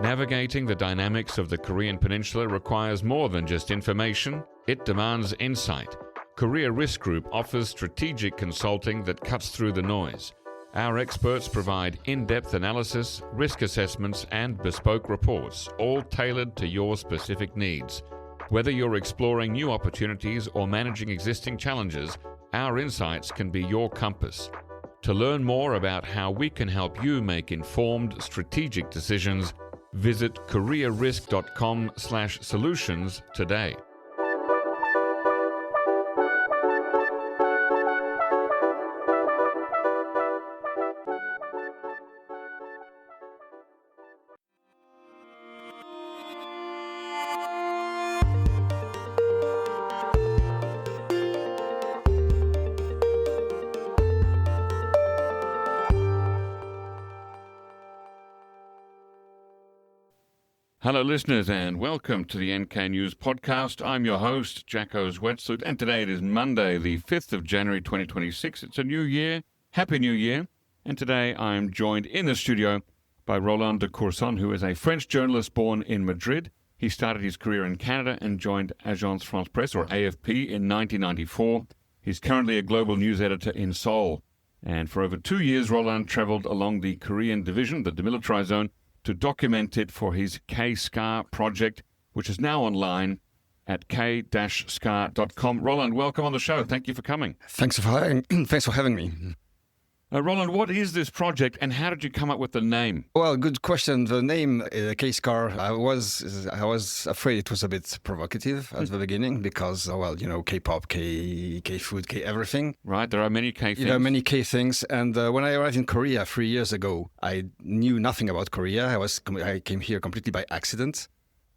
Navigating the dynamics of the Korean Peninsula requires more than just information, it demands insight. Korea Risk Group offers strategic consulting that cuts through the noise. Our experts provide in-depth analysis, risk assessments, and bespoke reports, all tailored to your specific needs. Whether you're exploring new opportunities or managing existing challenges, our insights can be your compass. To learn more about how we can help you make informed, strategic decisions, visit korearisk.com/solutions today. Hello, listeners, and welcome to the NK News Podcast. I'm your host, Jacko Zwetsloot, and today it is Monday, the 5th of January, 2026. It's a new year. Happy New Year. And today I'm joined in the studio by Roland de Courson, who is a French journalist born in Madrid. He started his career in Canada and joined Agence France-Presse, or AFP, in 1994. He's currently a global news editor in Seoul. And for over 2 years, Roland traveled along the Korean division, the demilitarized zone, to document it for his K-SCAR project, which is now online at k-scar.com. Roland, welcome on the show. Thank you for coming. Thanks for having me. Roland, what is this project and how did you come up with the name? Well, good question. The name K-SCAR, I was afraid it was a bit provocative at the beginning because, K-pop, K-food, K-everything. Right, there are many K things. There are many K things. And when I arrived in Korea 3 years ago, I knew nothing about Korea. I came here completely by accident.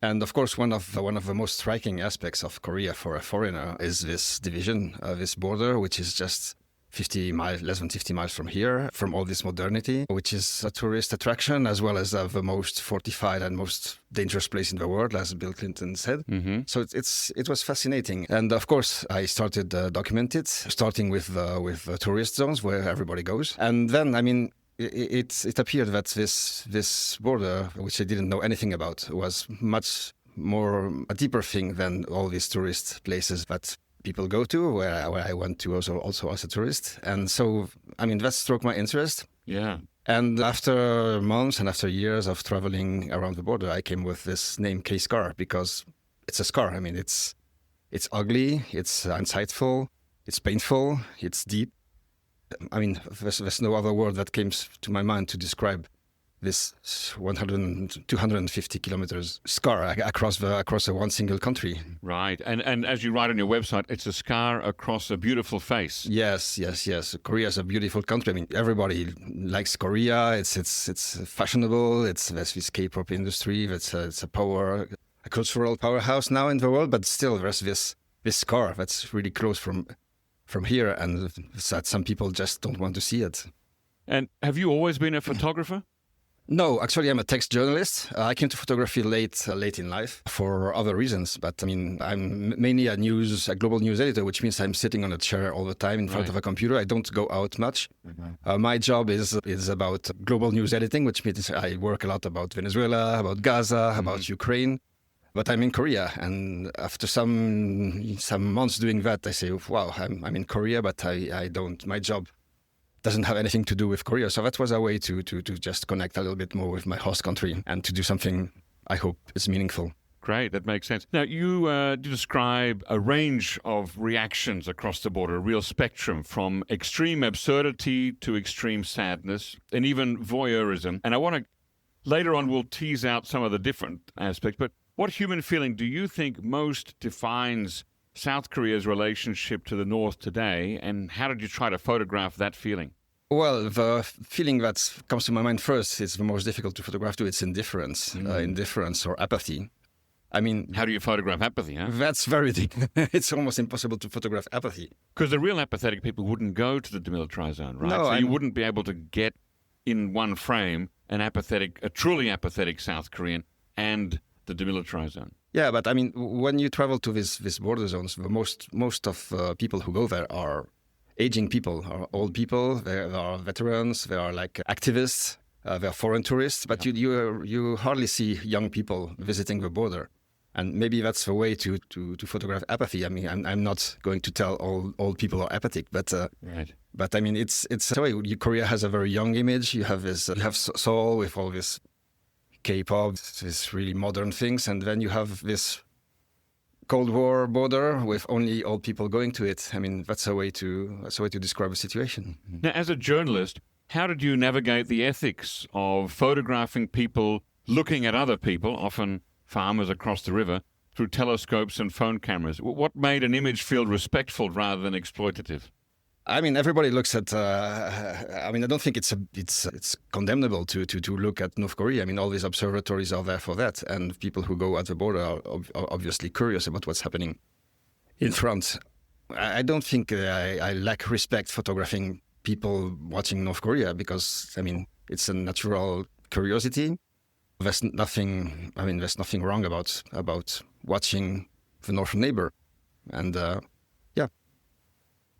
And of course, one of the most striking aspects of Korea for a foreigner is this division, this border, which is just less than 50 miles from here, from all this modernity, which is a tourist attraction, as well as the most fortified and most dangerous place in the world, as Bill Clinton said. Mm-hmm. So it was fascinating. And of course, I started document it, starting with the tourist zones where everybody goes. And then, it appeared that this border, which I didn't know anything about, was much more a deeper thing than all these tourist places that people go to, where I went to also as a tourist. And so, that struck my interest. Yeah. And after months and after years of traveling around the border, I came with this name K-SCAR because it's a scar. It's ugly, it's insightful, it's painful, it's deep. There's no other word that came to my mind to describe this 250 kilometers scar across one single country. Right. And as you write on your website, it's a scar across a beautiful face. Yes. Korea is a beautiful country. Everybody likes Korea. It's fashionable. There's this K-pop industry. It's a cultural powerhouse now in the world, but still there's this scar that's really close from here, and that some people just don't want to see it. And have you always been a photographer? No, actually, I'm a text journalist. I came to photography late in life for other reasons. But I'm mainly a global news editor, which means I'm sitting on a chair all the time in front of a computer. I don't go out much. Mm-hmm. My job is about global news editing, which means I work a lot about Venezuela, about Gaza, about Ukraine. But I'm in Korea, and after some months doing that, I say, wow, I'm in Korea, but I don't. My job doesn't have anything to do with Korea. So that was a way to just connect a little bit more with my host country and to do something I hope is meaningful. Great, that makes sense. Now, you describe a range of reactions across the border, a real spectrum from extreme absurdity to extreme sadness and even voyeurism. And I want to, later on, we'll tease out some of the different aspects, but what human feeling do you think most defines South Korea's relationship to the North today, and how did you try to photograph that feeling? Well, the feeling that comes to my mind first is the most difficult to photograph too. It's indifference, indifference or apathy. How do you photograph apathy, huh? That's very deep. It's almost impossible to photograph apathy. Because the real apathetic people wouldn't go to the demilitarized zone, right? No, so you wouldn't be able to get in one frame a truly apathetic South Korean and the demilitarized zone. Yeah, but I mean, when you travel to these border zones, the most of people who go there are aging people, are old people. They are veterans. They are like activists. They are foreign tourists. But you hardly see young people visiting the border. And maybe that's the way to photograph apathy. I mean, I'm not going to tell all old people are apathic, but Right. but I mean, it's the way. Korea has a very young image. You have Seoul with all this K-pop, these really modern things, and then you have this Cold War border with only old people going to it. I mean, that's a way to describe a situation. Now, as a journalist, how did you navigate the ethics of photographing people looking at other people, often farmers across the river, through telescopes and phone cameras? What made an image feel respectful rather than exploitative? I mean, everybody looks at. I mean, I don't think it's condemnable to look at North Korea. I mean, all these observatories are there for that, and people who go at the border are obviously curious about what's happening in front. I don't think I lack respect photographing people watching North Korea because I mean it's a natural curiosity. There's nothing. I mean, there's nothing wrong about watching the northern neighbor, and yeah.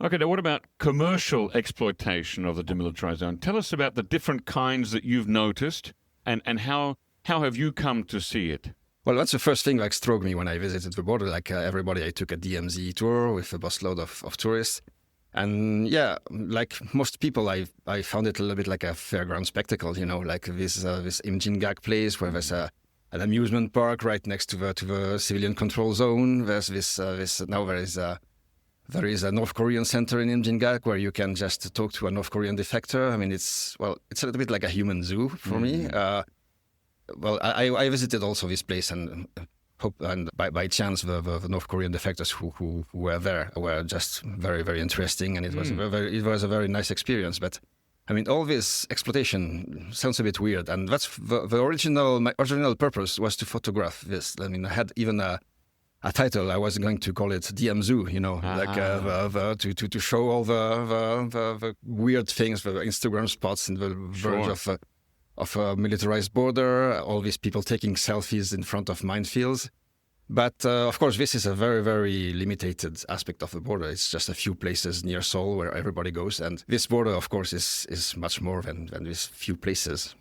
Okay, now what about commercial exploitation of the demilitarized zone? Tell us about the different kinds that you've noticed and how have you come to see it? Well, that's the first thing that struck me when I visited the border. Like everybody, I took a DMZ tour with a busload of tourists. And yeah, like most people, I found it a little bit like a fairground spectacle, you know, like this Imjingak place where there's an amusement park right next to the civilian control zone. There's there is a North Korean center in Imjingak where you can just talk to a North Korean defector. I mean, it's a little bit like a human zoo for me. Well, I visited also this place and by chance the North Korean defectors who were there were just very, very interesting, and it was a very nice experience. But I mean, all this exploitation sounds a bit weird, and that's my original purpose was to photograph this. I mean, I had even a title. I was going to call it DM Zoo, you know, to show all the weird things, the Instagram spots in the verge of a militarized border, all these people taking selfies in front of minefields. But of course, this is a very, very limited aspect of the border. It's just a few places near Seoul where everybody goes. And this border, of course, is much more than these few places.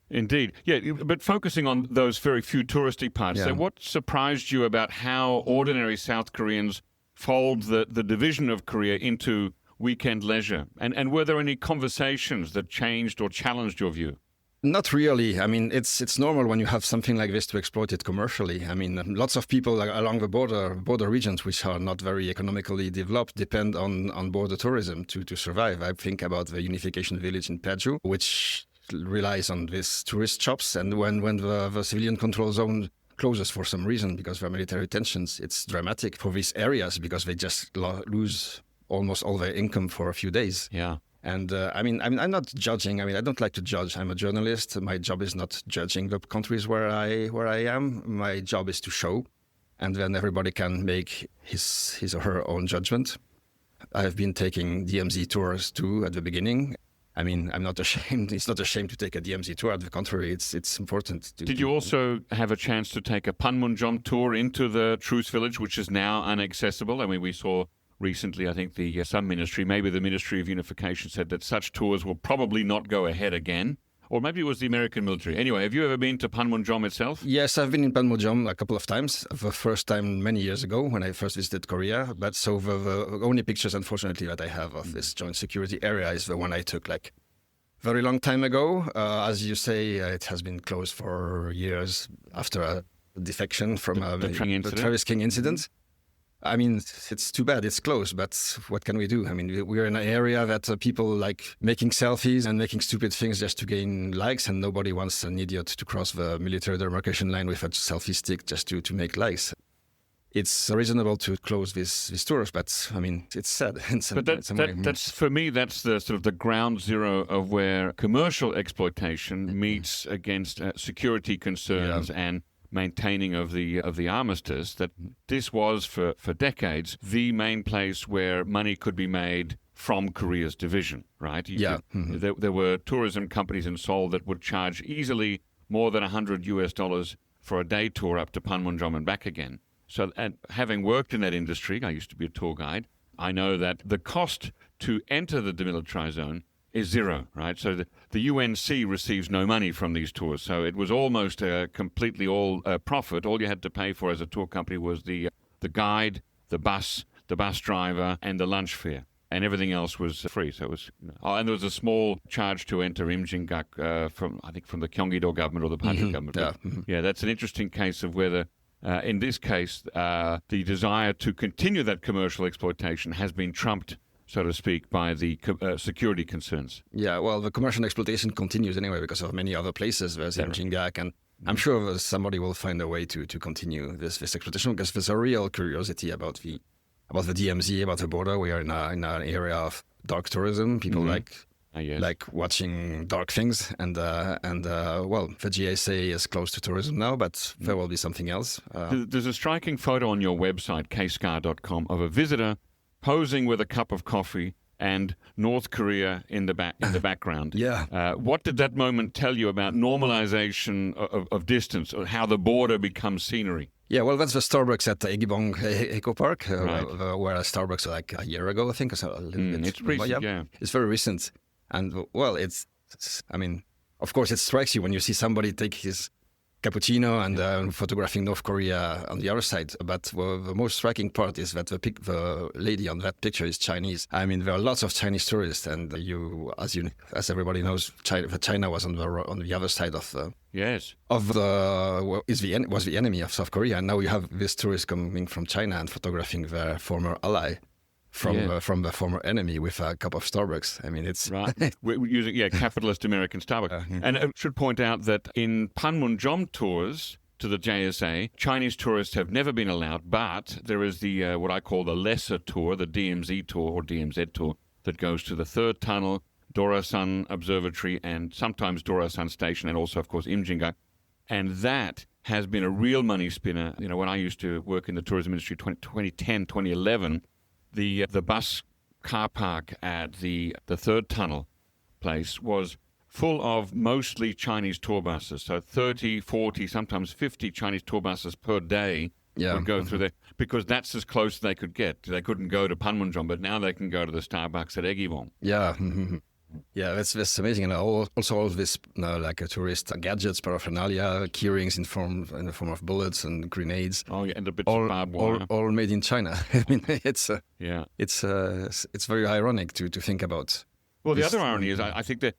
Indeed. Yeah, but focusing on those very few touristy parts, so what surprised you about how ordinary South Koreans fold the division of Korea into weekend leisure? And were there any conversations that changed or challenged your view? Not really. I mean, it's normal when you have something like this to exploit it commercially. I mean, lots of people along the border regions, which are not very economically developed, depend on border tourism to survive. I think about the Unification Village in Paju, which relies on these tourist shops. And when the civilian control zone closes for some reason because of military tensions, it's dramatic for these areas because they just lose almost all their income for a few days. Yeah. And I mean, I'm not judging. I mean, I don't like to judge. I'm a journalist. My job is not judging the countries where I am. My job is to show, and then everybody can make his or her own judgment. I've been taking DMZ tours too at the beginning. I mean, I'm not ashamed. It's not a shame to take a DMZ tour. At the contrary, it's important. Did you also have a chance to take a Panmunjom tour into the Truce Village, which is now inaccessible? I mean, we saw recently, I think some ministry, maybe the Ministry of Unification, said that such tours will probably not go ahead again. Or maybe it was the American military. Anyway, have you ever been to Panmunjom itself? Yes, I've been in Panmunjom a couple of times. The first time many years ago when I first visited Korea. But so the only pictures, unfortunately, that I have of this joint security area is the one I took like very long time ago. As you say, it has been closed for years after a defection from the Travis King incident. I mean, it's too bad it's closed, but what can we do? I mean, we're in an area that people like making selfies and making stupid things just to gain likes, and nobody wants an idiot to cross the military demarcation line with a selfie stick just to make likes. It's reasonable to close these tours, but I mean, it's sad. That's for me, that's the sort of the ground zero of where commercial exploitation meets against security concerns and maintaining of the armistice, that this was for decades the main place where money could be made from Korea's division, right? There were tourism companies in Seoul that would charge easily more than $100 for a day tour up to Panmunjom and back again. So, and having worked in that industry, I used to be a tour guide, I know that the cost to enter the demilitarized zone is zero, right? So the UNC receives no money from these tours. So it was almost completely all profit. All you had to pay for as a tour company was the guide, the bus driver, and the lunch fare. And everything else was free. So it was, and there was a small charge to enter Imjingak from the Gyeonggi-do government or the Paju government. Yeah. Yeah, that's an interesting case of whether, in this case, the desire to continue that commercial exploitation has been trumped, so to speak, by the security concerns. Yeah, well, the commercial exploitation continues anyway because of many other places. There's Imjingak, and I'm sure somebody will find a way to continue this exploitation because there's a real curiosity about the DMZ, about the border. We are in an area of dark tourism. People like watching dark things, and the GSA is close to tourism now, but there will be something else. There's a striking photo on your website, kscar.com, of a visitor posing with a cup of coffee and North Korea in the background. Yeah. What did that moment tell you about normalization of distance, or how the border becomes scenery? Yeah, well, that's the Starbucks at the Egibong Eco Park, where Starbucks like a year ago, I think, or a little bit. It's recent, yeah. It's very recent. And, well, of course, it strikes you when you see somebody take his cappuccino and photographing North Korea on the other side. But the most striking part is that the lady on that picture is Chinese. I mean, there are lots of Chinese tourists, and as everybody knows, China was on the other side of the. Yes. Was the enemy of South Korea, and now you have this tourist coming from China and photographing their former ally from the former enemy with a cup of Starbucks. I mean, it's right. We're using capitalist American Starbucks. And I should point out that in Panmunjom tours to the JSA, Chinese tourists have never been allowed, but there is the what I call the lesser tour, the DMZ tour or DMZ tour, that goes to the third tunnel, Dorasan Observatory, and sometimes Dorasan Station, and also, of course, Imjingak. And that has been a real money spinner. When I used to work in the tourism industry, 2010, 2011, the bus car park at the third tunnel place was full of mostly Chinese tour buses. So 30, 40, sometimes 50 Chinese tour buses per day would go through there, because that's as close as they could get. They couldn't go to Panmunjom, but now they can go to the Starbucks at Egibong. Yeah. Yeah, that's amazing. And also all this like a tourist gadgets, paraphernalia, key rings in the form of bullets and grenades. Oh yeah, and the bits of barbed wire. All made in China. I mean, it's very ironic to think about. Well, the other irony is I think that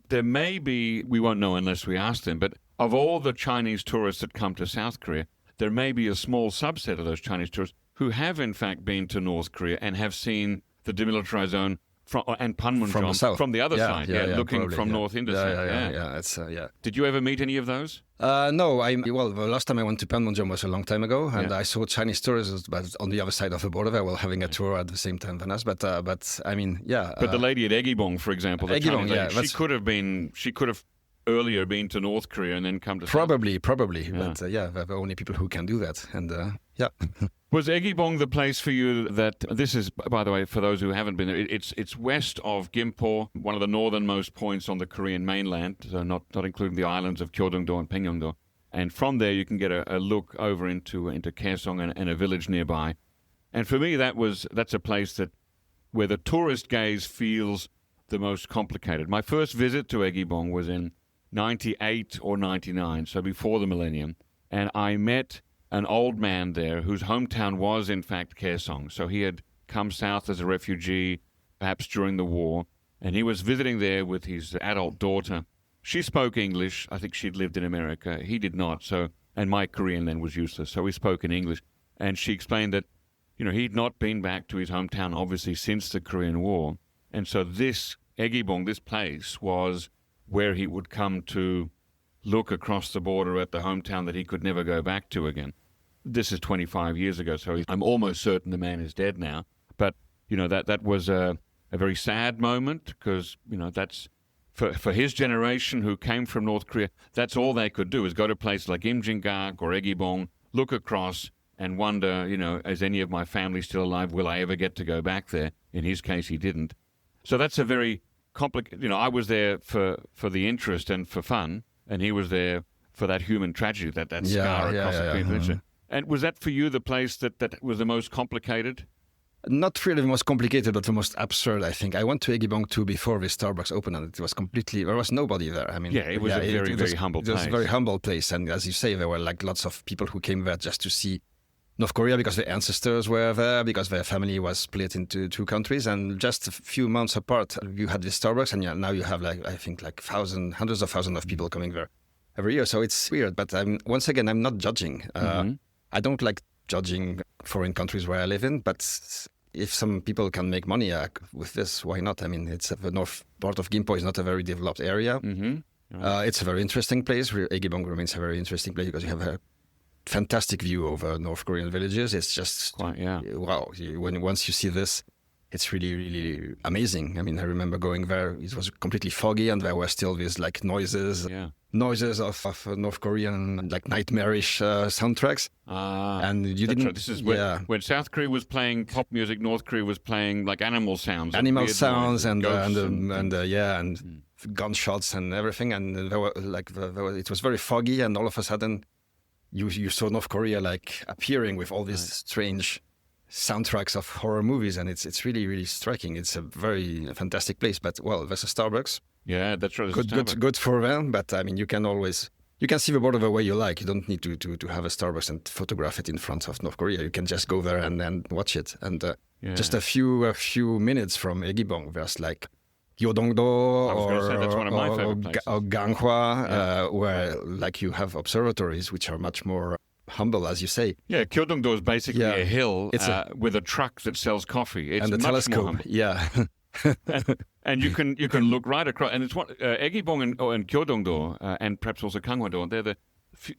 there may be, we won't know unless we ask them, but of all the Chinese tourists that come to South Korea, there may be a small subset of those Chinese tourists who have in fact been to North Korea and have seen the demilitarized zone and Panmunjom from the other side, looking probably, from north into south. Did you ever meet any of those? No, the last time I went to Panmunjom was a long time ago, and I saw Chinese tourists, but on the other side of the border, they were having a tour at the same time than us. But I mean, yeah. But the lady at Egibong, for example, she could have earlier been to North Korea and then come to probably. But they're the only people who can do that, and Was Egibong the place for you that, this is, by the way, for those who haven't been there, it's west of Gimpo, one of the northernmost points on the Korean mainland, so not including the islands of Gyeongdo and Pyeongdo. And from there you can get a look over into Kaesong and a village nearby. And for me, that's a place where the tourist gaze feels the most complicated. My first visit to Egibong was in 98 or 99, so before the millennium, and I met an old man there whose hometown was, in fact, Kaesong. So he had come south as a refugee, perhaps during the war, and he was visiting there with his adult daughter. She spoke English. I think she'd lived in America. He did not. And my Korean then was useless, so we spoke in English. And she explained that, he'd not been back to his hometown, obviously, since the Korean War. And so this Egibong, this place, was where he would come to look across the border at the hometown that he could never go back to again. This is 25 years ago, so I'm almost certain the man is dead now. But, that was a very sad moment, because, that's, for his generation who came from North Korea, that's all they could do, is go to places like Imjingak or Egibong, look across and wonder, is any of my family still alive? Will I ever get to go back there? In his case, he didn't. So that's a very complicated, I was there for the interest and for fun, and he was there for that human tragedy, that Yeah, scar yeah, across the yeah, Korean yeah. Peninsula. And was that for you the place that was the most complicated? Not really the most complicated, but the most absurd, I think. I went to Egibong too before the Starbucks opened, and it was completely, there was nobody there. I mean, Yeah, it was a very, very humble place. It was a very humble place. And as you say, there were like lots of people who came there just to see North Korea because their ancestors were there, because their family was split into two countries. And just a few months apart, you had this Starbucks, and now you have like, I think like hundreds of thousands of people coming there every year. So it's weird. But once again, I'm not judging. I don't like judging foreign countries where I live in, but if some people can make money with this, why not? I mean, it's the north part of Gimpo is not a very developed area. It's a very interesting place. Egibong remains a very interesting place because you have a fantastic view over North Korean villages. It's just wow. Once you see this, it's really, really amazing. I mean, I remember going there. It was completely foggy, and there were still these like noises of North Korean like nightmarish soundtracks. And you didn't. Right. This is when South Korea was playing pop music, North Korea was playing like animal sounds. Animal sounds and and gunshots and everything. And there were it was very foggy, and all of a sudden, you saw North Korea like appearing with all these strange soundtracks of horror movies, and it's really, really striking. It's a very fantastic place. But well, there's a Starbucks. Yeah, that's right. Good for them. But I mean, you can see the border the way you like. You don't need to have a Starbucks and photograph it in front of North Korea. You can just go there and watch it. And just a few minutes from Egibong, there's like Gyeodongdo or Ganghwa, where like you have observatories which are much more humble, as you say. Yeah, Gyeodongdo is basically a hill with a truck that sells coffee. It's and a much telescope. More humble. Yeah. and you can look right across, and it's what Egibong and Gyeodongdo and perhaps also Gangwon-do. They're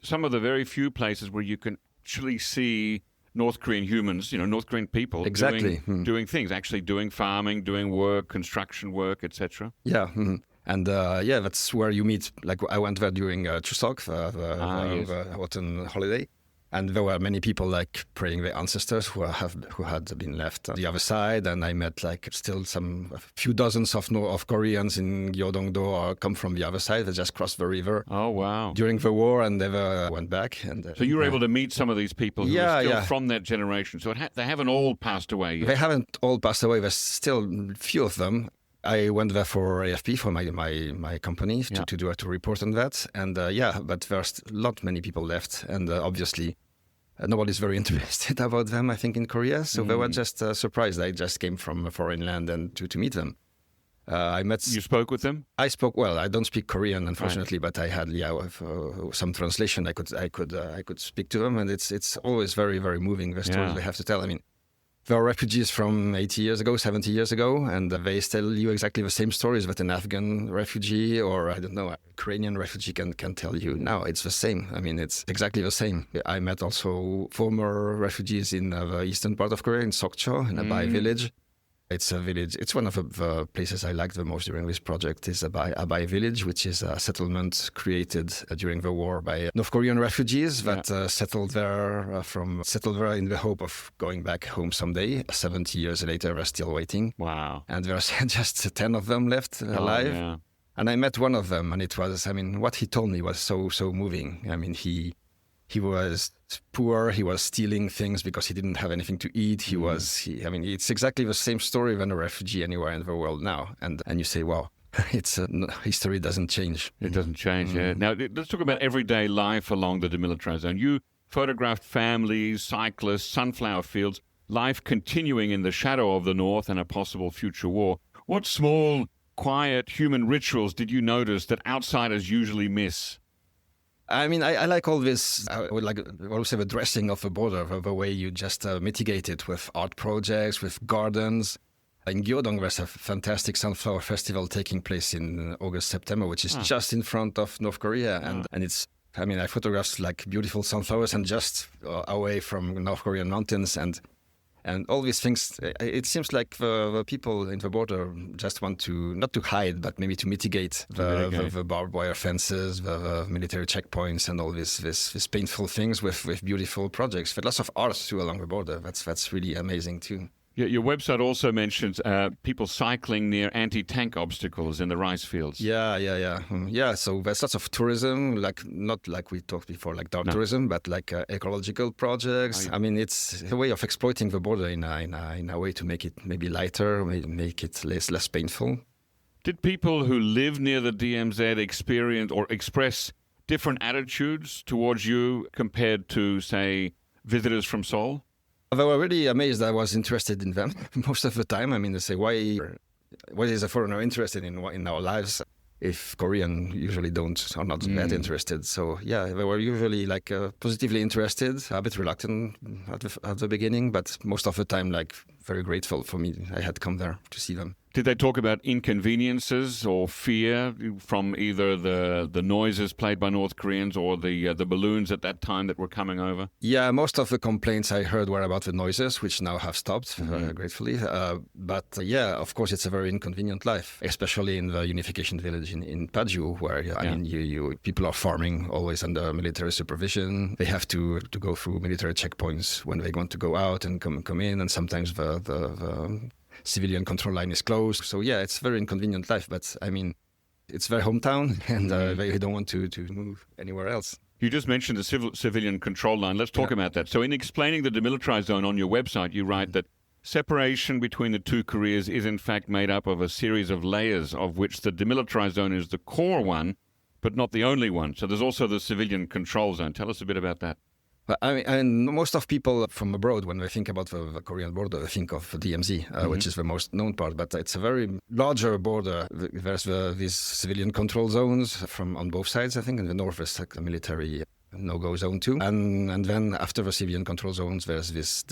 some of the very few places where you can actually see North Korean humans, North Korean people doing things, actually doing farming, doing work, construction work, etc. Yeah. And that's where you meet. Like I went there during Chuseok, the autumn holiday, and there were many people like praying their ancestors who had been left on the other side. And I met like still a few dozens of Koreans in Gyeodongdo come from the other side. They just crossed the river. Oh wow! During the war and never went back. And so you were able to meet some of these people who are still from that generation. So they haven't all passed away yet. They haven't all passed away. There's still few of them. I went there for AFP, for my company, to report on that. And but there's not many people left. And obviously, nobody's very interested about them, I think, in Korea. So they were just surprised. I just came from a foreign land and to meet them. You spoke with them? I spoke. Well, I don't speak Korean, unfortunately, but I had some translation. I could speak to them, and it's always very, very moving, the stories they have to tell. I mean, there are refugees from 80 years ago, 70 years ago, and they tell you exactly the same stories that an Afghan refugee or, I don't know, a Ukrainian refugee can tell you. Now it's the same. I mean, it's exactly the same. I met also former refugees in the eastern part of Korea, in Sokcho, in a Bai village. It's a village. It's one of the places I liked the most during this project is Abai village, which is a settlement created during the war by North Korean refugees that settled there in the hope of going back home someday. 70 years later, they're still waiting. Wow. And there's just 10 of them left alive. Yeah. And I met one of them, and it was, I mean, what he told me was so moving. I mean, he was poor. He was stealing things because he didn't have anything to eat. It's exactly the same story than a refugee anywhere in the world now. And you say, wow, history doesn't change. It doesn't change, yeah. Now, let's talk about everyday life along the demilitarized zone. You photographed families, cyclists, sunflower fields, life continuing in the shadow of the North and a possible future war. What small, quiet human rituals did you notice that outsiders usually miss? I mean, I like all this, I would like also the dressing of the border, the way you just mitigate it with art projects, with gardens. In Gyeodong, there's a fantastic sunflower festival taking place in August, September, which is just in front of North Korea. And it's, I mean, I photographed like beautiful sunflowers and just away from North Korean mountains and all these things. It seems like the people in the border just want to, not to hide, but maybe to mitigate the barbed wire fences, the military checkpoints, and all these painful things with beautiful projects. But lots of art too along the border. That's really amazing too. Your website also mentions people cycling near anti-tank obstacles in the rice fields. Yeah. So there's lots of tourism, like not like we talked before, like dark tourism, but like ecological projects. I mean, it's a way of exploiting the border in a way to make it maybe lighter, make it less painful. Did people who live near the DMZ experience or express different attitudes towards you compared to, say, visitors from Seoul? They were really amazed I was interested in them most of the time. I mean, they say, why is a foreigner interested in our lives if Korean usually are not that interested? So yeah, they were usually like positively interested, a bit reluctant at the beginning, but most of the time like very grateful for me. I had come there to see them. Did they talk about inconveniences or fear from either the noises played by North Koreans or the balloons at that time that were coming over? Yeah, most of the complaints I heard were about the noises, which now have stopped, gratefully. But yeah, of course, it's a very inconvenient life, especially in the unification village in Paju, where I mean, people are farming always under military supervision. They have to go through military checkpoints when they want to go out and come in, and sometimes the civilian control line is closed. So yeah, it's a very inconvenient life, but I mean, it's their hometown and they don't want to move anywhere else. You just mentioned the civilian control line. Let's talk about that. So in explaining the demilitarized zone on your website, you write that separation between the two Koreas is in fact made up of a series of layers, of which the demilitarized zone is the core one, but not the only one. So there's also the civilian control zone. Tell us a bit about that. I mean, and most of people from abroad, when they think about the Korean border, they think of DMZ, which is the most known part. But it's a very larger border. There's these civilian control zones on both sides, I think. In the north, there's like a military no-go zone too. And then after the civilian control zones, there's this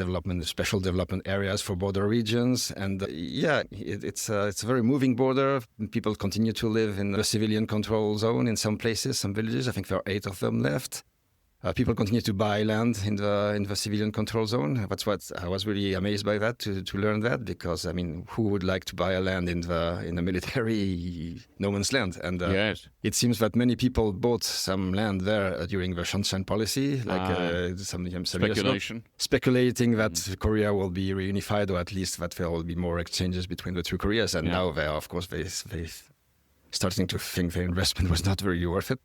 special development areas for border regions. And it's a very moving border. People continue to live in the civilian control zone in some places, some villages. I think there are 8 of them left. People continue to buy land in the civilian control zone. That's what I was really amazed by that to learn that, because I mean, who would like to buy a land in the military no man's land? And yes, it seems that many people bought some land there during the Sunshine policy, like some speculation, speculating that Korea will be reunified, or at least that there will be more exchanges between the two Koreas. And now they are, of course, they starting to think the investment was not very worth it.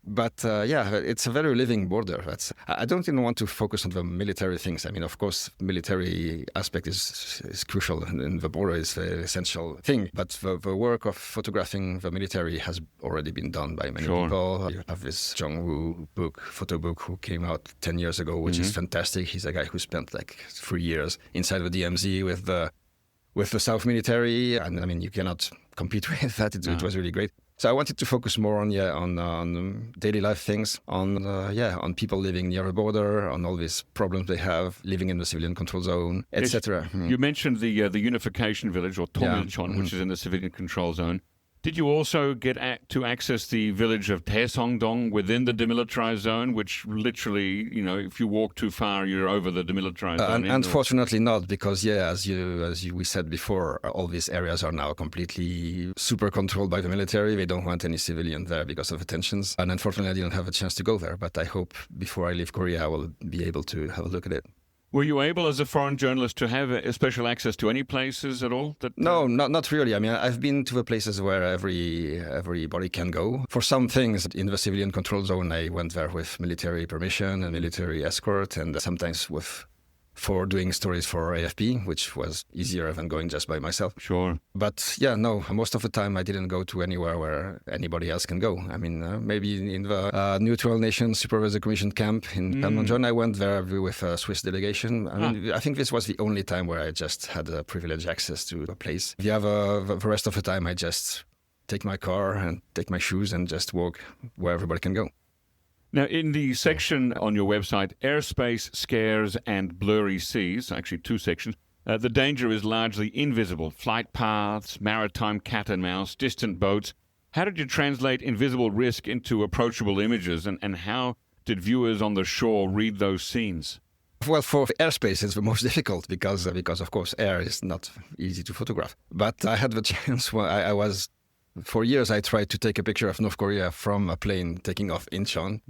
But it's a very living border. I don't even want to focus on the military things. I mean, of course, military aspect is crucial, and the border is the essential thing. But the work of photographing the military has already been done by many people. You have this Jung-woo photo book, who came out 10 years ago, which is fantastic. He's a guy who spent like 3 years inside the DMZ with the South military, and I mean, you cannot compete with that. It was really great. So I wanted to focus more on daily life things, on people living near the border, on all these problems they have living in the civilian control zone, etc. You mentioned the unification village, or Tomilcheon, which is in the civilian control zone. Did you also get to access the village of Taesongdong within the demilitarized zone, which literally, if you walk too far, you're over the demilitarized zone? Unfortunately not, because as we said before, all these areas are now completely super controlled by the military. They don't want any civilian there because of the tensions. And unfortunately, I didn't have a chance to go there. But I hope before I leave Korea, I will be able to have a look at it. Were you able, as a foreign journalist, to have a special access to any places at all? No, not really. I mean, I've been to the places where everybody can go. For some things in the civilian control zone, I went there with military permission and military escort, and sometimes for doing stories for AFP, which was easier than going just by myself. Sure. But most of the time I didn't go to anywhere where anybody else can go. I mean, maybe in the Neutral Nations Supervisory Commission camp in Panmunjom, I went there with a Swiss delegation. I mean, I think this was the only time where I just had a privileged access to a place. The rest of the time I just take my car and take my shoes and just walk where everybody can go. Now, in the section on your website, Airspace, Scares and Blurry Seas, actually 2 sections, the danger is largely invisible. Flight paths, maritime cat and mouse, distant boats. How did you translate invisible risk into approachable images, and how did viewers on the shore read those scenes? Well, for airspace, it's the most difficult because of course, air is not easy to photograph. But I had the chance when for years, I tried to take a picture of North Korea from a plane taking off Incheon.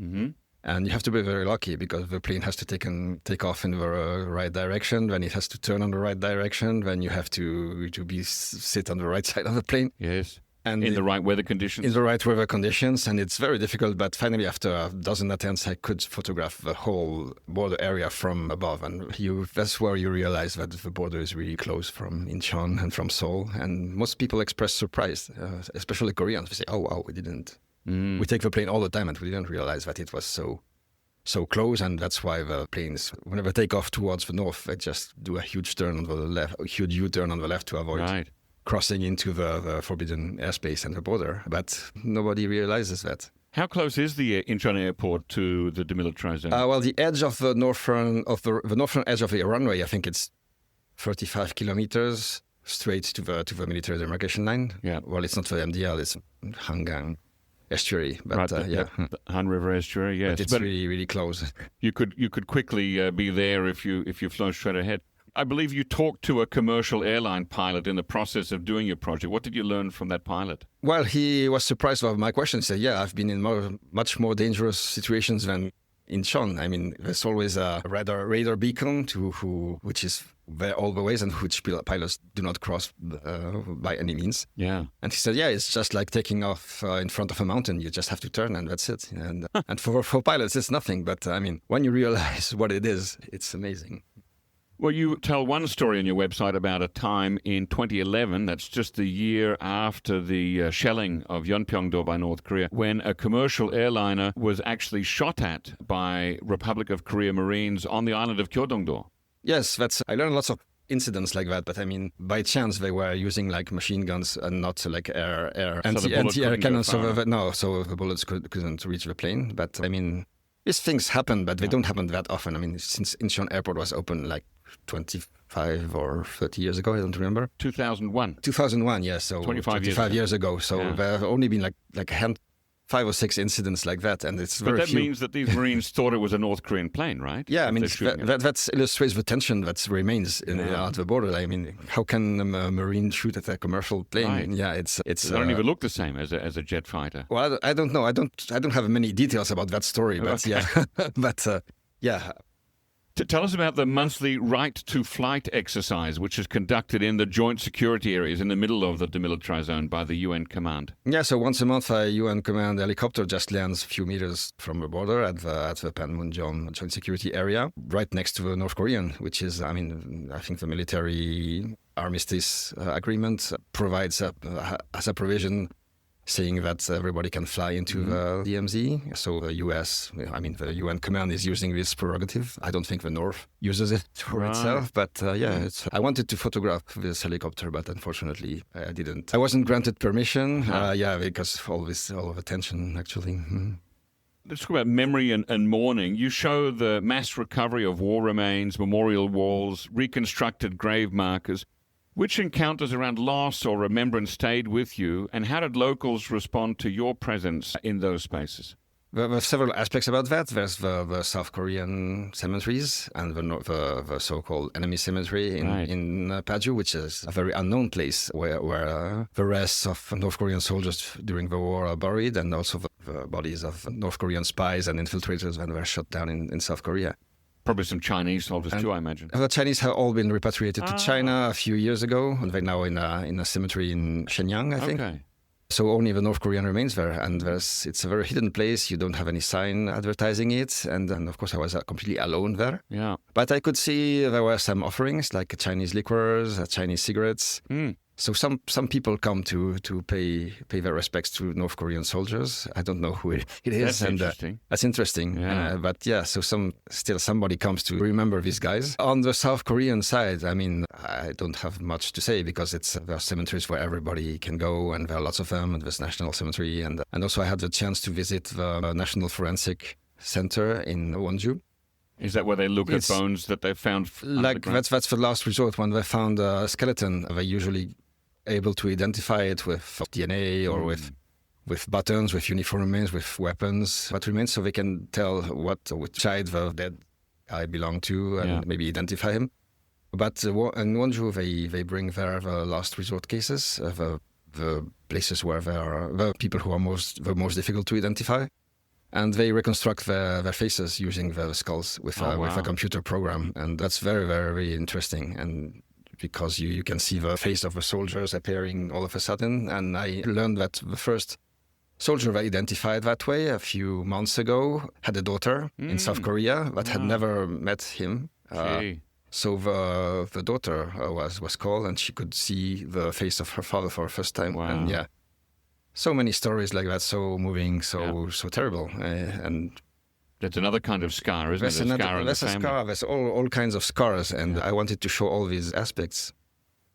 And you have to be very lucky because the plane has to take off in the right direction, then it has to turn on the right direction, then you have to sit on the right side of the plane. Yes. And in the right weather conditions? In the right weather conditions, and it's very difficult. But finally, after a dozen attempts, I could photograph the whole border area from above. And that's where you realize that the border is really close from Incheon and from Seoul. And most people express surprise, especially Koreans. They say, oh, wow, we didn't. We take the plane all the time, and we didn't realize that it was so close. And that's why the planes, whenever they take off towards the north, they just do a huge turn on the left, a huge U-turn on the left to avoid crossing into the forbidden airspace and the border, but nobody realizes that. How close is the Incheon airport to the demilitarized zone? Well, the edge of the northern edge of the runway, I think it's 35 kilometers straight to the military demarcation line. Yeah. Well, it's not the MDL; it's Hangang estuary, but the Han River estuary. Yes, but it's really, really close. You could quickly be there if you flow straight ahead. I believe you talked to a commercial airline pilot in the process of doing your project. What did you learn from that pilot? Well, he was surprised by my question. He said, yeah, I've been in much more dangerous situations than Incheon. I mean, there's always a radar beacon which is there all the ways and which pilots do not cross by any means. Yeah. And he said, yeah, it's just like taking off in front of a mountain. You just have to turn and that's it. And and for pilots, it's nothing. But I mean, when you realize what it is, it's amazing. Well, you tell one story on your website about a time in 2011, that's just the year after the shelling of Yeonpyeong-do by North Korea, when a commercial airliner was actually shot at by Republic of Korea Marines on the island of Gyeodong-do. Yes, I learned lots of incidents like that, but I mean, by chance they were using like machine guns and not like anti-air cannons. So the bullets couldn't reach the plane. But I mean, these things happen, but they don't happen that often. I mean, since Incheon Airport was open like 25 or 30 years ago, I don't remember. 2001. 2001, yes. So 25 years ago. So there have only been like 5 or 6 incidents like that, and it's very few. But that means that these Marines thought it was a North Korean plane, right? Yeah, I mean, that illustrates the tension that remains at the border. I mean, how can a Marine shoot at a commercial plane? Right. Yeah, it's. They don't even look the same as a jet fighter. Well, I don't know. I don't have many details about that story, but yeah. Tell us about the monthly Right to Flight exercise, which is conducted in the joint security areas in the middle of the demilitarized zone by the UN command. Yeah, so once a month, a UN command helicopter just lands a few meters from the border at the Panmunjom joint security area, right next to the North Korean, which is, I mean, I think the military armistice agreement provides as a provision saying that everybody can fly into the DMZ. So the US, I mean, the UN command is using this prerogative. I don't think the North uses it for itself, but I wanted to photograph this helicopter, but unfortunately I didn't. I wasn't granted permission, because all of the tension, actually. Let's talk about memory and mourning. You show the mass recovery of war remains, memorial walls, reconstructed grave markers. Which encounters around loss or remembrance stayed with you, and how did locals respond to your presence in those spaces? There are several aspects about that. There's the South Korean cemeteries and the so-called enemy cemetery in Paju, which is a very unknown place where the rest of North Korean soldiers during the war are buried, and also the bodies of North Korean spies and infiltrators when they were shot down in South Korea. Probably some Chinese soldiers too, I imagine. The Chinese have all been repatriated to China a few years ago, and they're now in a cemetery in Shenyang, I think. Okay. So only the North Korean remains there, and it's a very hidden place. You don't have any sign advertising it, and of course I was completely alone there. Yeah. But I could see there were some offerings, like Chinese liquors, Chinese cigarettes. So some people come to pay their respects to North Korean soldiers. I don't know who it is. That's interesting. That's interesting. Yeah. So somebody comes to remember these guys. On the South Korean side, I mean, I don't have much to say because there are cemeteries where everybody can go, and there are lots of them, and there's National Cemetery, and also I had the chance to visit the National Forensic Center in Wonju. Is that where they look at bones that they found? That's the last resort. When they found a skeleton, they usually able to identify it with DNA or with buttons, with uniform remains, with weapons, what remains, so they can tell which side the dead guy belonged to and maybe identify him. But in Wonju, they bring there the last resort cases, the places where there are the people who are the most difficult to identify. And they reconstruct their faces using their skulls with a computer program. And that's very, very, very interesting. And because you can see the face of the soldiers appearing all of a sudden. And I learned that the first soldier they identified that way a few months ago had a daughter in South Korea that had never met him. So the daughter was called, and she could see the face of her father for the first time. Wow. And so many stories like that, so moving, so terrible. And that's another kind of scar, isn't it? That's a scar. There's all kinds of scars, and I wanted to show all these aspects.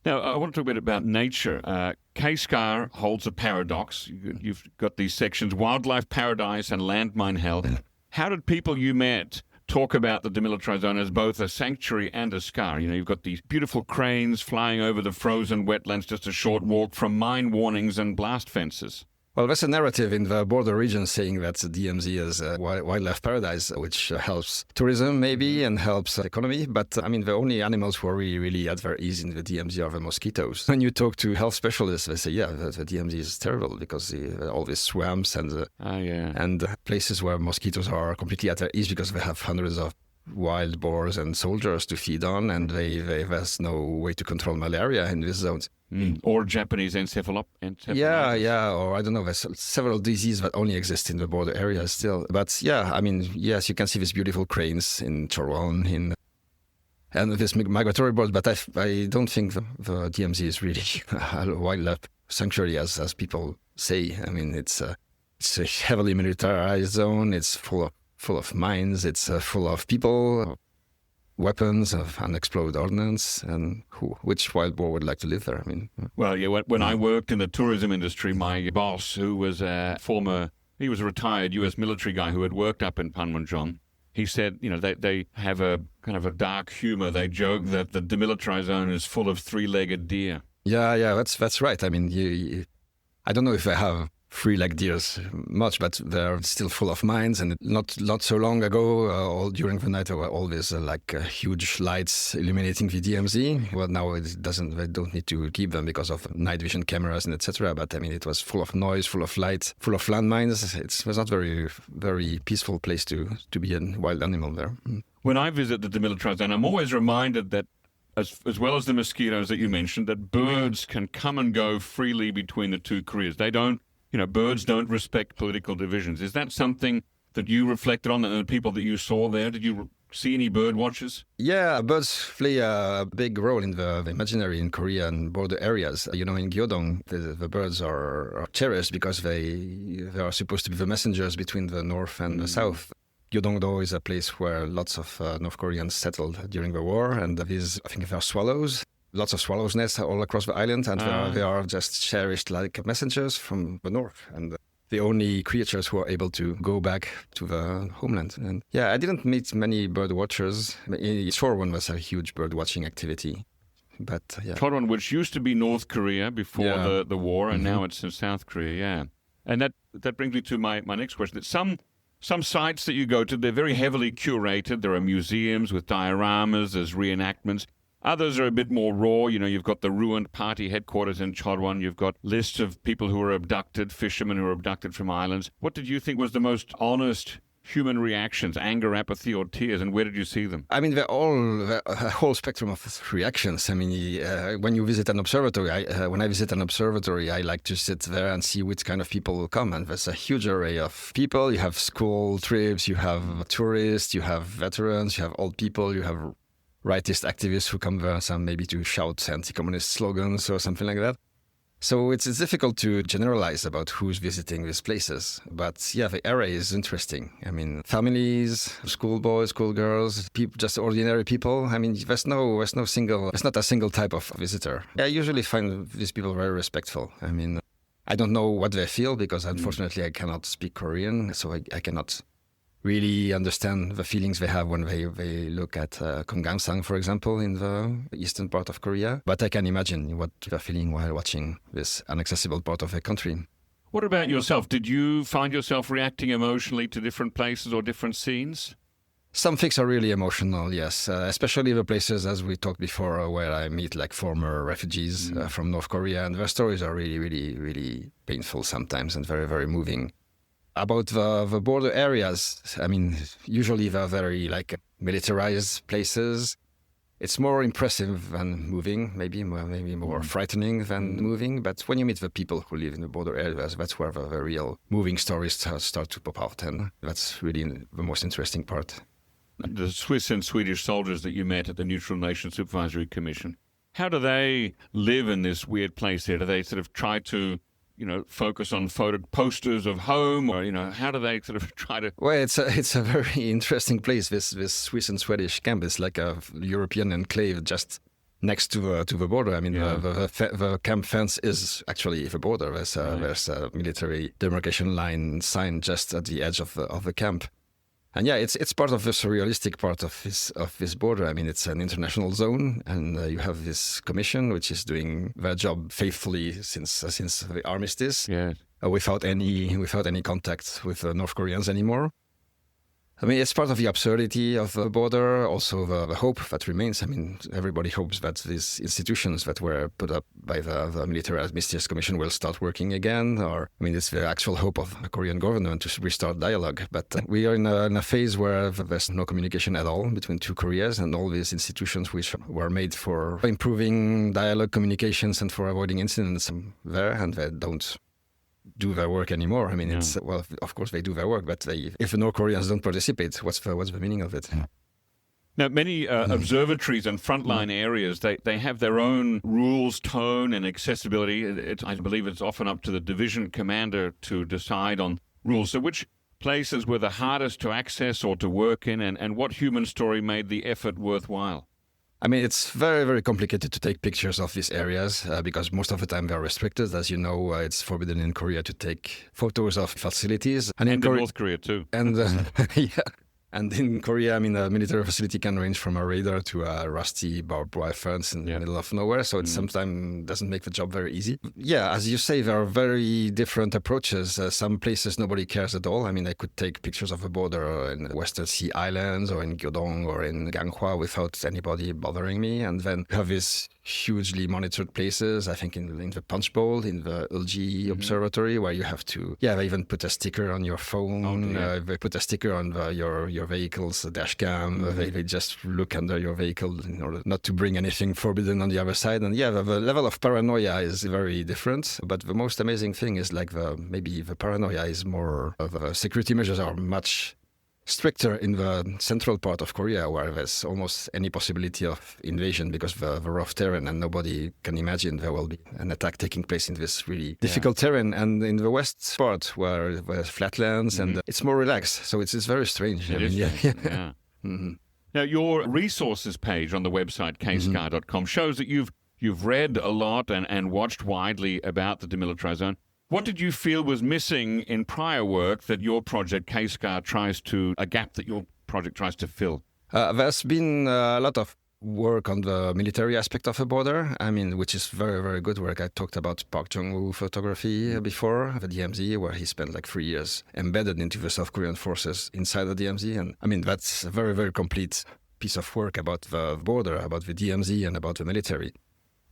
Now, I want to talk a bit about nature. K-Scar holds a paradox. You've got these sections, wildlife paradise and landmine hell. How did people you met talk about the demilitarized zone as both a sanctuary and a scar? You've got these beautiful cranes flying over the frozen wetlands, just a short walk from mine warnings and blast fences. Well, there's a narrative in the border region saying that the DMZ is a wildlife paradise, which helps tourism maybe and helps the economy. But the only animals who are really at their ease in the DMZ are the mosquitoes. When you talk to health specialists, they say, the DMZ is terrible because all these swamps and places where mosquitoes are completely at their ease because they have hundreds of wild boars and soldiers to feed on, and there's no way to control malaria in these zones. Or Japanese encephalitis. Yeah, or I don't know, there's several diseases that only exist in the border areas still. But yes, you can see these beautiful cranes in Chorwon, and this migratory birds, but I don't think the DMZ is really a wildlife sanctuary as people say. It's a heavily militarized zone, it's full of mines, it's full of people, weapons, of unexploded ordnance, and which wild boar would like to live there? When I worked in the tourism industry, my boss, who was he was a retired U.S. military guy who had worked up in Panmunjom, he said, they have a kind of a dark humor. They joke that the demilitarized zone is full of three-legged deer. Yeah, that's right. I don't know if I have three-legged deers much, but they're still full of mines. And not so long ago, all during the night, there were always huge lights illuminating the DMZ. Well, now they don't need to keep them because of night vision cameras and etc. But it was full of noise, full of light, full of landmines. It was not very, very peaceful place to be a wild animal there. When I visit the demilitarized zone, I'm always reminded that as well as the mosquitoes that you mentioned, that birds can come and go freely between the two Koreas. They don't. Birds don't respect political divisions. Is that something that you reflected on, and the people that you saw there? Did you see any bird watchers? Yeah, birds play a big role in the imaginary in Korea and border areas. In Gyeodong, the birds are cherished because they are supposed to be the messengers between the north and the south. Gyeodong-do is a place where lots of North Koreans settled during the war, and I think there are swallows. Lots of swallows' nests all across the island, and they are just cherished like messengers from the north, and the only creatures who are able to go back to the homeland. And I didn't meet many bird watchers. Chorwon was a huge bird watching activity. But Chorwon, which used to be North Korea before the war, and now it's in South Korea, And that brings me to my next question. That some sites that you go to, they're very heavily curated. There are museums with dioramas, there's reenactments. Others are a bit more raw. You've got the ruined party headquarters in Chorwon. You've got lists of people who were abducted, fishermen who were abducted from islands. What did you think was the most honest human reactions, anger, apathy, or tears, and where did you see them? They're all a whole spectrum of reactions. When you visit an observatory, when I visit an observatory, I like to sit there and see which kind of people will come. And there's a huge array of people. You have school trips, you have tourists, you have veterans, you have old people, you have rightist activists who come there, some maybe to shout anti-communist slogans or something like that. So it's difficult to generalize about who's visiting these places. But the array is interesting. Families, schoolboys, schoolgirls, people, just ordinary people. There's not a single type of visitor. I usually find these people very respectful. I don't know what they feel because unfortunately I cannot speak Korean, so I cannot really understand the feelings they have when they look at Kumgamsang, for example, in the eastern part of Korea. But I can imagine what they're feeling while watching this inaccessible part of the country. What about yourself? Did you find yourself reacting emotionally to different places or different scenes? Some things are really emotional, yes, especially the places, as we talked before, where I meet like former refugees from North Korea, and their stories are really, really, really painful sometimes and very, very moving. About the border areas, I mean, usually they're very like militarized places. It's more impressive than moving, maybe more frightening than moving. But when you meet the people who live in the border areas, that's where the real moving stories start to pop out. And that's really the most interesting part. The Swiss and Swedish soldiers that you met at the Neutral Nation Supervisory Commission, how do they live in this weird place here? Do they sort of try to, focus on photo posters of home, or how do they sort of try to? Well, it's a very interesting place. This Swiss and Swedish camp is like a European enclave just next to the border. I mean, the camp fence is actually the border. There's a military demarcation line sign just at the edge of the camp. And yeah, it's part of the surrealistic part of this border. I mean, it's an international zone, and you have this commission which is doing their job faithfully since the armistice, without any contact with the North Koreans anymore. I mean, it's part of the absurdity of the border, also the hope that remains. I mean, everybody hopes that these institutions that were put up by the Military Armistice Commission will start working again. It's the actual hope of the Korean government to restart dialogue. But we are in a phase where there's no communication at all between two Koreas, and all these institutions which were made for improving dialogue, communications, and for avoiding incidents there, and they don't do their work anymore. I mean, it's of course they do their work, but if the North Koreans don't participate, what's the meaning of it? Now, many observatories and frontline areas, they have their own rules, tone, and accessibility. I believe it's often up to the division commander to decide on rules. So which places were the hardest to access or to work in, and what human story made the effort worthwhile? I mean, it's very, very complicated to take pictures of these areas because most of the time they're restricted. As you know, it's forbidden in Korea to take photos of facilities. And in North Korea, too. And And in Korea, I mean, a military facility can range from a radar to a rusty barbed wire fence in the middle of nowhere. So it sometimes doesn't make the job very easy. Yeah, as you say, there are very different approaches. Some places nobody cares at all. I mean, I could take pictures of a border in Western Sea Islands or in Gyodong or in Ganghwa without anybody bothering me. And then you have these hugely monitored places, I think in the Punch Bowl, in the LG Observatory, where you have to, they even put a sticker on your phone, they put a sticker on your vehicle's dash cam, they just look under your vehicle in order not to bring anything forbidden on the other side. And the level of paranoia is very different, but the most amazing thing is like maybe the paranoia is more, the security measures are much stricter in the central part of Korea, where there's almost any possibility of invasion because of the rough terrain, and nobody can imagine there will be an attack taking place in this really difficult terrain. And in the west part, where there's flatlands, and it's more relaxed. So it's very strange. Now, your resources page on the website kscar.com shows that you've read a lot and watched widely about the demilitarized zone. What did you feel was missing in prior work that your project, KSCAR, a gap that your project tries to fill? There's been a lot of work on the military aspect of the border, I mean, which is very, very good work. I talked about Park Jong-woo photography before, the DMZ, where he spent like 3 years embedded into the South Korean forces inside the DMZ. And I mean, that's a very, very complete piece of work about the border, about the DMZ and about the military.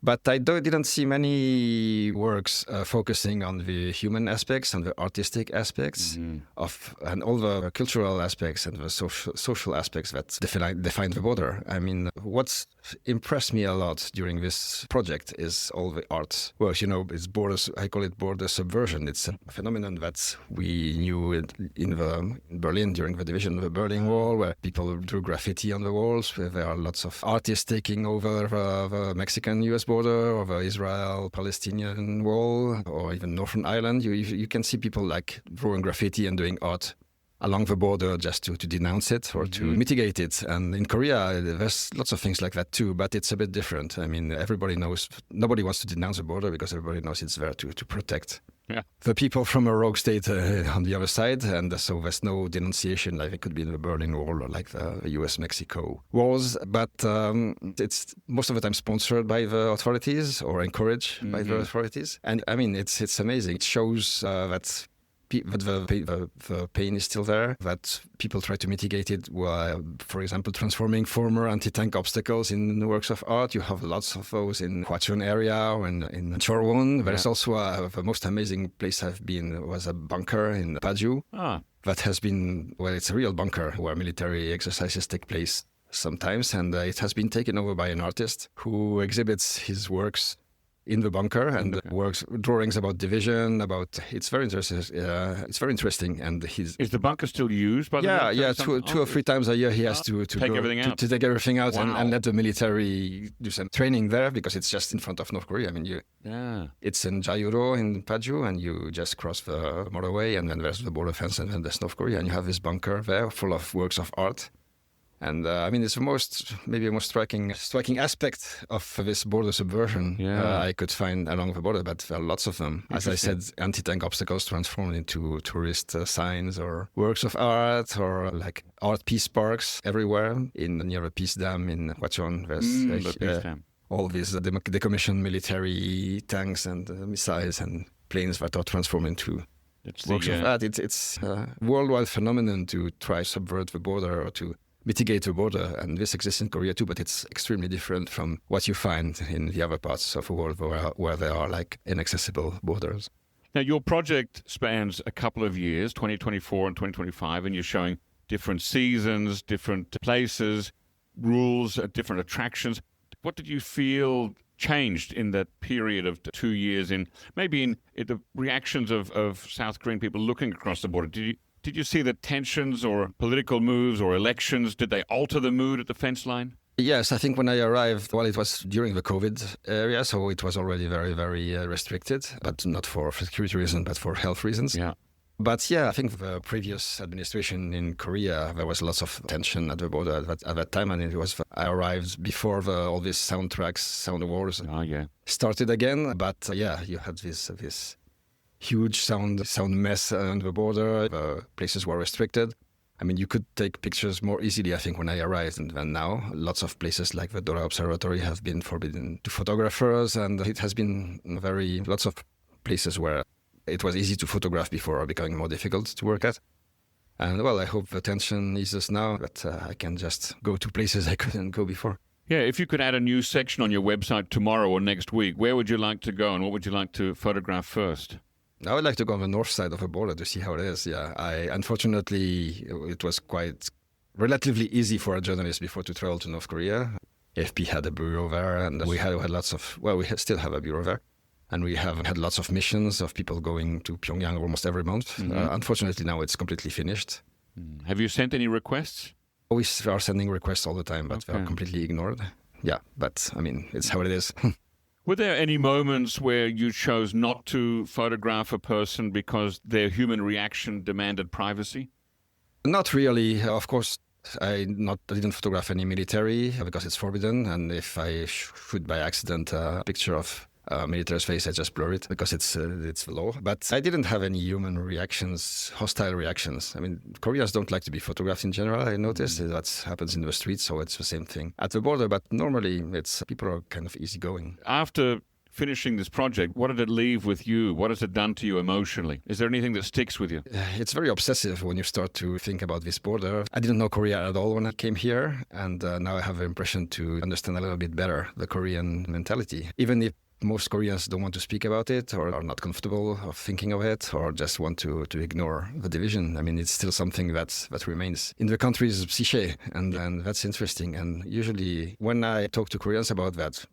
But I didn't see many works focusing on the human aspects and the artistic aspects and all the cultural aspects and the social aspects that define the border. I mean, what's impressed me a lot during this project is all the art. Well, it's borders. I call it border subversion. It's a phenomenon that we knew in Berlin during the division of the Berlin Wall, where people drew graffiti on the walls. Where there are lots of artists taking over the Mexican-U.S. border or the Israel-Palestinian wall or even Northern Ireland. You can see people like drawing graffiti and doing art along the border just to denounce it or to mitigate it. And in Korea, there's lots of things like that too, but it's a bit different. I mean, everybody knows, nobody wants to denounce the border because everybody knows it's there to protect the people from a rogue state on the other side. And so there's no denunciation like it could be in the Berlin Wall or like the US-Mexico wars. But it's most of the time sponsored by the authorities or encouraged by the authorities. And I mean, it's amazing. It shows that the pain is still there, that people try to mitigate it while, for example, transforming former anti-tank obstacles in works of art. You have lots of those in Hwacheon area and in Chorwon. There's also the most amazing place I've been was a bunker in Paju. That has been, well, it's a real bunker where military exercises take place sometimes, and it has been taken over by an artist who exhibits his works in the bunker and works drawings about division. It's very interesting. It's very interesting. And is the bunker still used by the military? Two or three times a year he has to take everything out. To take everything out and let the military do some training there, because it's just in front of North Korea. I mean, it's in Jayuro in Paju, and you just cross the motorway, and then there's the border fence, and then there's North Korea, and you have this bunker there full of works of art. And I mean, it's the most striking aspect of this border subversion I could find along the border, but there are lots of them. As I said, anti-tank obstacles transformed into tourist signs or works of art, or like art peace parks everywhere. Near a peace dam in Hwacheon, there's all these decommissioned military tanks and missiles and planes that are transformed into works of art. It's a worldwide phenomenon to try subvert the border or to mitigate the border, and this exists in Korea too, but it's extremely different from what you find in the other parts of the world where there are like inaccessible borders. Now, your project spans a couple of years, 2024 and 2025, and you're showing different seasons, different places, rules, different attractions. What did you feel changed in that period of 2 years in the reactions of South Korean people looking across the border? Did you see the tensions or political moves or elections? Did they alter the mood at the fence line? Yes, I think when I arrived, it was during the COVID area, so it was already very, very restricted, but not for security reasons, but for health reasons. Yeah. But I think the previous administration in Korea, there was lots of tension at the border at that time, and I arrived before all these sound wars started again. But you had this huge sound mess on the border. The places were restricted. I mean, you could take pictures more easily, I think, when I arrived than now. Lots of places like the Dora Observatory have been forbidden to photographers, and it has been lots of places where it was easy to photograph before are becoming more difficult to work at. And I hope the tension eases now, that I can just go to places I couldn't go before. Yeah, if you could add a new section on your website tomorrow or next week, where would you like to go and what would you like to photograph first? I would like to go on the north side of the border to see how it is. Unfortunately, it was quite relatively easy for a journalist before to travel to North Korea. AFP had a bureau there, and we had lots of, still have a bureau there. And we have had lots of missions of people going to Pyongyang almost every month. Mm-hmm. Unfortunately, now it's completely finished. Have you sent any requests? We are sending requests all the time, but they are completely ignored. Yeah, but I mean, it's how it is. Were there any moments where you chose not to photograph a person because their human reaction demanded privacy? Not really. Of course, I didn't photograph any military because it's forbidden. And if I shoot by accident a picture of a military's face, I just blur it because it's the law. But I didn't have any human reactions, hostile reactions. I mean, Koreans don't like to be photographed in general. I noticed that happens in the streets, so it's the same thing at the border. But normally, people are kind of easygoing. After finishing this project, what did it leave with you? What has it done to you emotionally? Is there anything that sticks with you? It's very obsessive when you start to think about this border. I didn't know Korea at all when I came here, and now I have the impression to understand a little bit better the Korean mentality. Even if most Koreans don't want to speak about it or are not comfortable of thinking of it or just want to ignore the division. I mean, it's still something that remains in the country's psyche, and that's interesting. And usually when I talk to Koreans about that,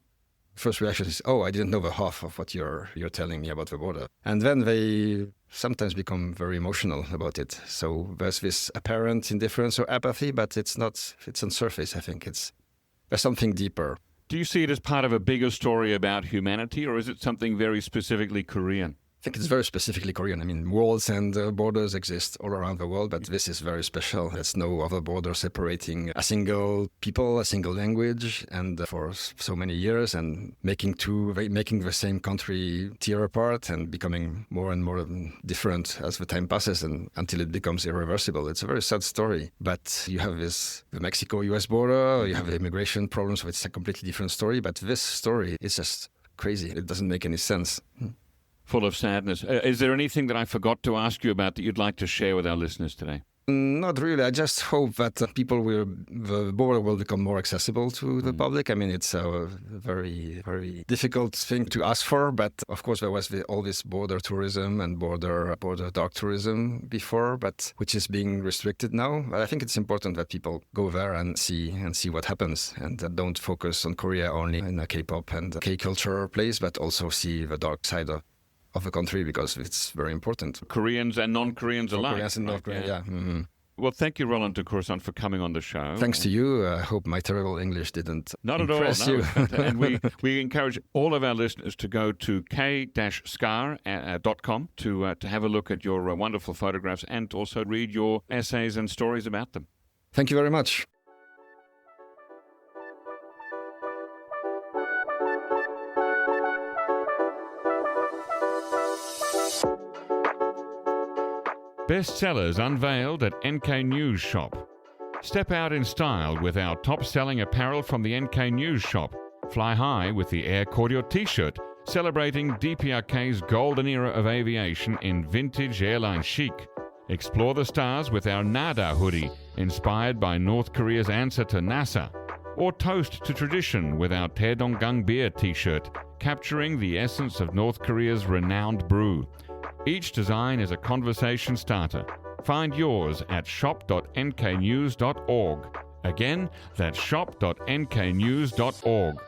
first reaction is, I didn't know the half of what you're telling me about the border. And then they sometimes become very emotional about it. So there's this apparent indifference or apathy, but it's on surface. I think there's something deeper. Do you see it as part of a bigger story about humanity, or is it something very specifically Korean? I think it's very specifically Korean. I mean, walls and borders exist all around the world, but this is very special. There's no other border separating a single people, a single language, and for so many years, and making the same country tear apart and becoming more and more different as the time passes, and until it becomes irreversible. It's a very sad story. But you have the Mexico-US border, you have the immigration problems, so it's a completely different story. But this story is just crazy. It doesn't make any sense. full of sadness. Is there anything that I forgot to ask you about that you'd like to share with our listeners today? Not really. I just hope that the border will become more accessible to the public. I mean, it's a very, very difficult thing to ask for, but of course there was all this border tourism and border dark tourism before, but which is being restricted now. But I think it's important that people go there and see what happens, and don't focus on Korea only in a K-pop and K-culture place, but also see the dark side of the country, because it's very important. Koreans and non-Koreans alike. Koreans and non-Koreans, yeah. Mm-hmm. Well, thank you, Roland de Courson, for coming on the show. Thanks to you. I hope my terrible English didn't Not impress at all, you. No. And we encourage all of our listeners to go to k-scar.com to have a look at your wonderful photographs and also read your essays and stories about them. Thank you very much. Bestsellers unveiled at NK News Shop. Step out in style with our top-selling apparel from the NK News Shop. Fly high with the Air Cordial T-shirt, celebrating DPRK's golden era of aviation in vintage airline chic. Explore the stars with our Nada hoodie, inspired by North Korea's answer to NASA. Or toast to tradition with our Taedonggang beer T-shirt, capturing the essence of North Korea's renowned brew. Each design is a conversation starter. Find yours at shop.nknews.org. Again, that's shop.nknews.org.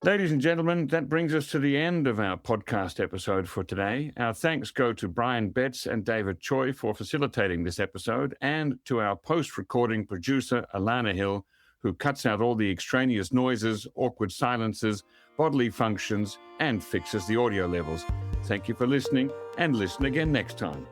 Ladies and gentlemen, that brings us to the end of our podcast episode for today. Our thanks go to Brian Betts and David Choi for facilitating this episode, and to our post-recording producer, Alana Hill, who cuts out all the extraneous noises, awkward silences, bodily functions, and fixes the audio levels. Thank you for listening, and listen again next time.